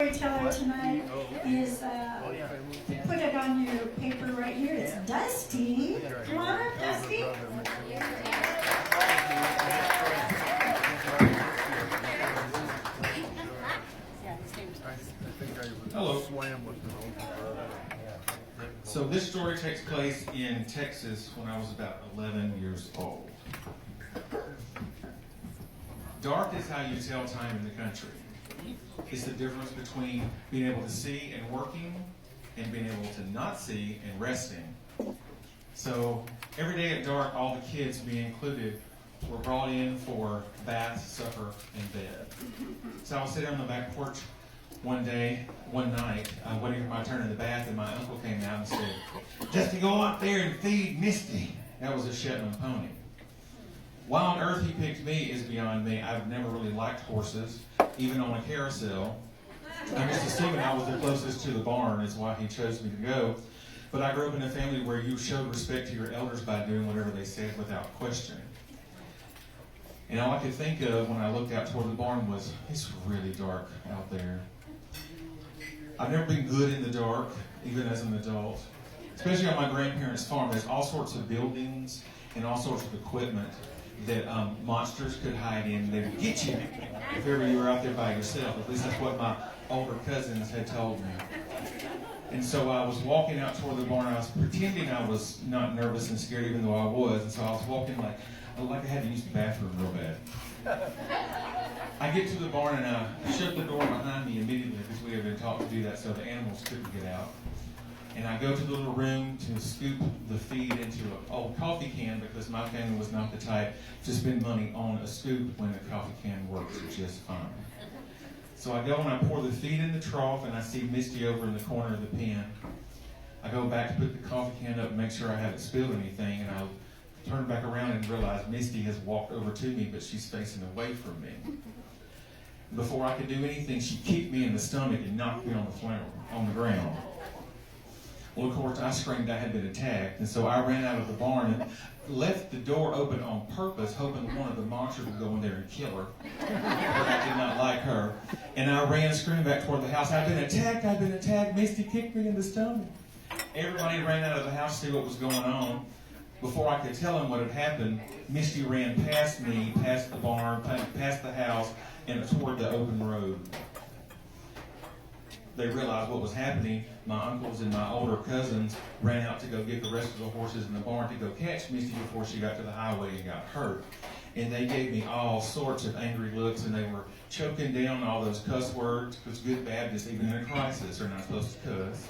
Storyteller tonight is, put it on your paper right here, it's Dusty. Come on up, Dusty. Hello. So this story takes place in Texas when I was about 11 years old. Dark is how you tell time in the country. It's the difference between being able to see and working and being able to not see and resting. So every day at dark, all the kids, me included, were brought in for bath, supper, and bed. So I was sitting on the back porch one night, waiting for my turn in the bath, and my uncle came out and said, "Just go out there and feed Misty." That was a Shetland pony. Why on earth he picked me is beyond me. I've never really liked horses, even on a carousel. I'm just assuming I was the closest to the barn is why he chose me to go. But I grew up in a family where you showed respect to your elders by doing whatever they said without question. And all I could think of when I looked out toward the barn was, it's really dark out there. I've never been good in the dark, even as an adult. Especially on my grandparents' farm, there's all sorts of buildings and all sorts of equipment that monsters could hide in. They would get you if ever you were out there by yourself. At least that's what my older cousins had told me. And so I was walking out toward the barn. I was pretending I was not nervous and scared, even though I was. And so I was walking like I had to use the bathroom real bad. I get to the barn and I shut the door behind me immediately because we had been taught to do that so the animals couldn't get out. And I go to the little room to scoop the feed into an old coffee can because my family was not the type to spend money on a scoop when a coffee can works just fine. So I go and I pour the feed in the trough and I see Misty over in the corner of the pen. I go back to put the coffee can up and make sure I haven't spilled anything, and I turn back around and realize Misty has walked over to me, but she's facing away from me. Before I could do anything, she kicked me in the stomach and knocked me on the ground. Well, of course, I screamed I had been attacked, and so I ran out of the barn and left the door open on purpose, hoping one of the monsters would go in there and kill her. But I did not like her. And I ran screaming back toward the house. I've been attacked. Misty kicked me in the stomach. Everybody ran out of the house to see what was going on. Before I could tell them what had happened, Misty ran past me, past the barn, past the house, and toward the open road. They realized what was happening. My uncles and my older cousins ran out to go get the rest of the horses in the barn to go catch Misty before she got to the highway and got hurt. And they gave me all sorts of angry looks, and they were choking down all those cuss words, because good Baptists, even in a crisis, are not supposed to cuss.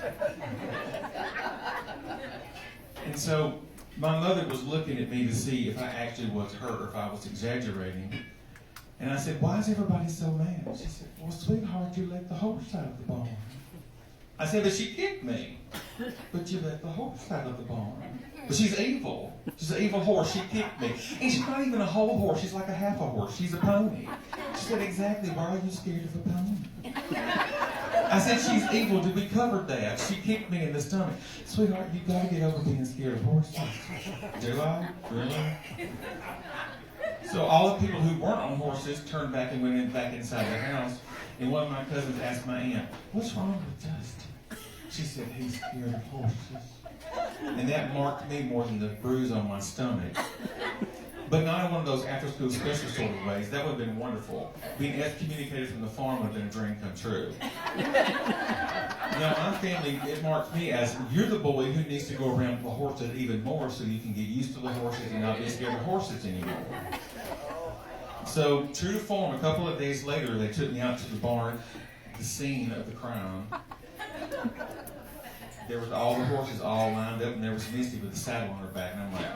And so my mother was looking at me to see if I actually was hurt or if I was exaggerating. And I said, "Why is everybody so mad?" She said, "Well, sweetheart, you let the horse out of the barn." I said, "But she kicked me." "But you let the horse out of the barn." "But she's evil. She's an evil horse. She kicked me." "And she's not even a whole horse. She's like a half a horse. She's a pony." She said, "Exactly. Why are you scared of a pony?" I said, "She's evil. We covered that. She kicked me in the stomach." "Sweetheart, you got to get over being scared of horses." "Do I? Really?" So all the people who weren't on horses turned back and went back inside the house. And one of my cousins asked my aunt, "What's wrong with Dusty?" She said, "He's scared of horses." And that marked me more than the bruise on my stomach. But not in one of those after-school special sort of ways. That would have been wonderful. Being excommunicated from the farm would have been a dream come true. Now, my family, it marked me as, you're the boy who needs to go around the horses even more so you can get used to the horses and not be scared of horses anymore. So, true to form, a couple of days later, they took me out to the barn, the scene of the crime. There was all the horses all lined up, and there was Misty with the saddle on her back, and I'm like,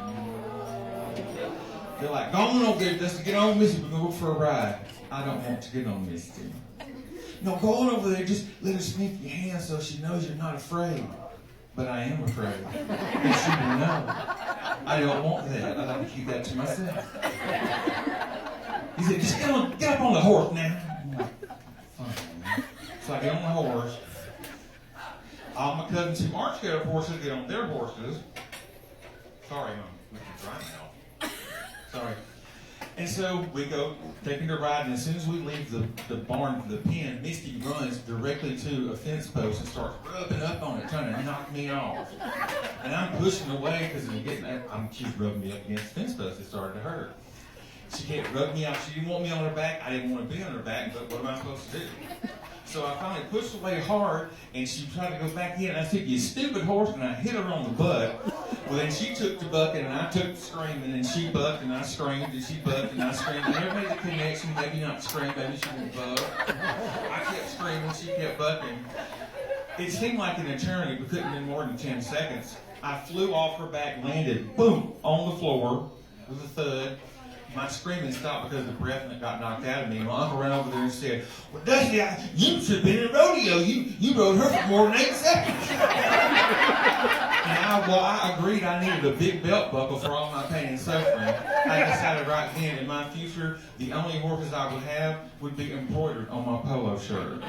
They're like, "Go on over there, Dusty, get on Misty, we're going to go for a ride." "I don't want to get on Misty." "No, go on over there, just let her sniff your hand so she knows you're not afraid." "But I am afraid." "And she will know." "I don't want that. I'd like to keep that to myself." He said, "Just get up on the horse now." I'm like, "Fine." So I get on the horse. All my cousins who aren't scared of horses get on their horses. Sorry, Mom, we can drive now. Sorry. And so we go taking her ride, and as soon as we leave the barn for the pen, Misty runs directly to a fence post and starts rubbing up on it, trying to knock me off. And I'm pushing away because she's rubbing me up against the fence post. It started to hurt. She kept rubbing me out. She didn't want me on her back. I didn't want to be on her back, but what am I supposed to do? So I finally pushed away hard, and she tried to go back in. I said, "You stupid horse," and I hit her on the butt. Well, then she took the bucket, and I took the screaming, and she bucked, and I screamed, and she bucked, and I screamed. And never made the connection, maybe not scream, maybe she won't buck. I kept screaming, she kept bucking. It seemed like an eternity, but couldn't have been more than 10 seconds. I flew off her back, landed, boom, on the floor with a thud. My screaming stopped because the breath got knocked out of me. My uncle ran over there and said, "Well, Dusty, you should have been in a rodeo. You rode her for more than 8 seconds." And I agreed I needed a big belt buckle for all my pain and suffering. I decided right then, in my future, the only horses I would have would be embroidered on my polo shirt.